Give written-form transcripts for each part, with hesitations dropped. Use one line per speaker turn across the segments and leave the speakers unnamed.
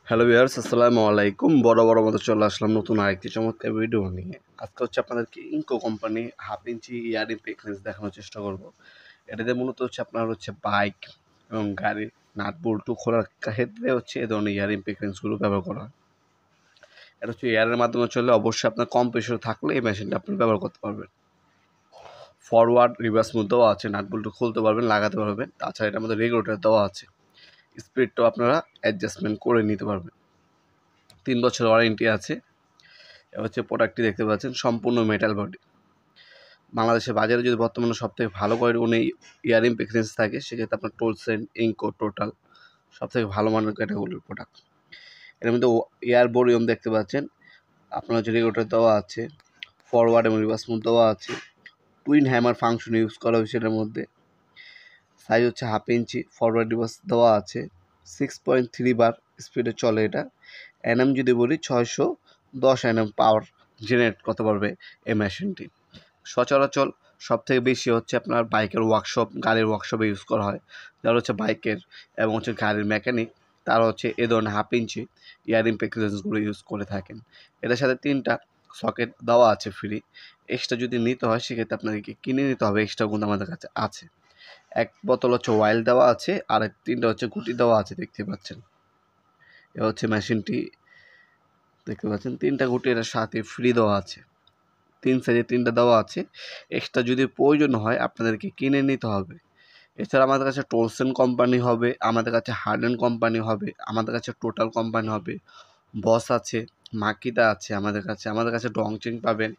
Hello viewers, আসসালামু আলাইকুম। বড় মতো চলে আসলাম নতুন আরেকটি চমৎকার ভিডিও নিয়ে। আজকে আপনাদেরকে ইনকো কোম্পানি হাফ ইঞ্চি ইয়ারিং পিকনেস দেখানোর চেষ্টা করব। এটাতে মূলত আপনার বাইক এবং গাড়ির নাট বল্টু খোলার ক্ষেত্রে এ ধরনের ইয়ারিং পিকনেসগুলো ব্যবহার করা হয়। এটা এয়ারের মাধ্যমে চললে অবশ্যই আপনার কম প্রেশার থাকলে এই মেশিনটা আপনি ব্যবহার করতে পারবেন। ফরওয়ার্ড রিভার্স মুভ দেওয়া আছে, নাট বল্টু খুলতে পারবেন, লাগাতে পারবেন। তাছাড়া এটার মধ্যে রেগুলেটর দেওয়া আছে, স্পিডটাও আপনারা অ্যাডজাস্টমেন্ট করে নিতে পারবেন। 3 বছর ওয়ারেন্টি আছে। প্রোডাক্টটি দেখতে পাচ্ছেন, সম্পূর্ণ মেটাল বডি। বাংলাদেশের বাজারে যদি বর্তমানে সবথেকে ভালো কোয়ালিটির ইয়ারিং পিকনেস থাকে, সেক্ষেত্রে আপনার টোলসেন, ইনকো, টোটাল সবথেকে ভালো মানের ক্যাটাগরির প্রোডাক্ট। এর মধ্যে এয়ার বোরিয়াম দেখতে পাচ্ছেন, আপনার রেগুলেটর দেওয়া আছে, ফরওয়ার্ড এবং রিভার্স মুভ দেওয়া আছে, টুইন হ্যামার ফাংশন ইউজ করা হয়েছে এটার মধ্যে। Size half inch, forward reverse দেওয়া আছে, 6.3 বার স্পিডে চলে এটা। এনএম যদি বলি 610 এনএম পাওয়ার জেনারেট করতে পারবে এই মেশিনটি। সচরাচর সবথেকে বেশি আপনার বাইকের ওয়ার্কশপ, গাড়ির ওয়ার্কশপে ইউজ করা হয়। যারা বাইকের এবং গাড়ির মেকানিক, তারা এ ধরনের হাফ ইঞ্চি ইয়ারিং প্যাকেজগুলো ইউজ করে থাকেন। এটার সাথে 3টা সকেট দেওয়া আছে ফ্রি। এক্সট্রা যদি নিতে হয় সেক্ষেত্রে আপনাদেরকে কিনে নিতে হবে, এক্সট্রা কিন্তু আমাদের কাছে আছে। এক বোতল ওয়াইল দেওয়া আছে, আর 3টা গুটি দেওয়া আছে, দেখতে পাচ্ছেন। এ মেশিনটি দেখতে পাচ্ছেন, 3টা গুটি এটার সাথে ফ্রি দেওয়া আছে। 3 সাইজে 3টা দেওয়া আছে। এক্সট্রা যদি প্রয়োজন হয় আপনাদেরকে কিনে নিতে হবে। এছাড়া আমাদের কাছে টোলসেন কোম্পানি হবে, আমাদের কাছে হার্ডেন কোম্পানি হবে, আমাদের কাছে টোটাল কোম্পানি হবে, বস আছে, মাকিতা আছে আমাদের কাছে ডংচিং পাবেন,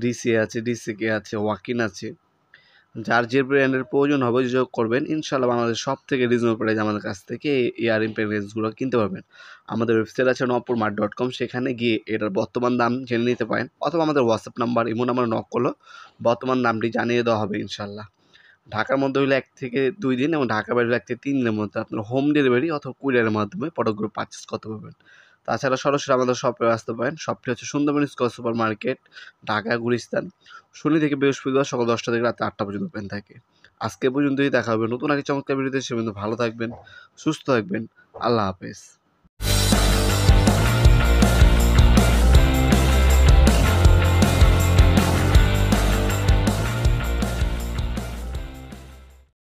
ডিসি আছে, ডিসিকে আছে, ওয়াকিন আছে। যার যে ব্র্যান্ডের প্রয়োজন হবে যোগাযোগ করবেন। ইনশাআল্লাহ বাংলাদেশ সবথেকে রিজনেবল প্রাইস আমাদের কাছ থেকে এই ইয়ারিং প্যাকেজগুলো কিনতে পারবেন। আমাদের ওয়েবসাইট আছে nopurmart.com, সেখানে গিয়ে এটার বর্তমান দাম জেনে নিতে পারেন, অথবা আমাদের WhatsApp number, imo number knock করলেও বর্তমান দামটি জানিয়ে দেওয়া হবে ইনশাআল্লাহ। ঢাকার মধ্যে হলে 1 থেকে 2 দিন, এবং ঢাকার বাইরে 1 থেকে 3 দিনের মধ্যে আপনার হোম ডেলিভারি অথবা কুরিয়ারের মাধ্যমে প্রোডাক্টগুলো পারচেস করতে পারবেন। তাছাড়া সরাসরি আমাদের শপে আসতে পারেন। শপটি Sundarban square supermarket, Dhaka Gulistan. শনি থেকে বৃহস্পতিবার সকাল 10টা থেকে রাত 8টা পর্যন্ত ওপেন থাকে। আজকে পর্যন্তই, দেখা হবে নতুন একটা চমৎকার ভিডিওতে। সে পর্যন্ত ভালো থাকবেন, সুস্থ থাকবেন। আল্লাহ হাফেজ।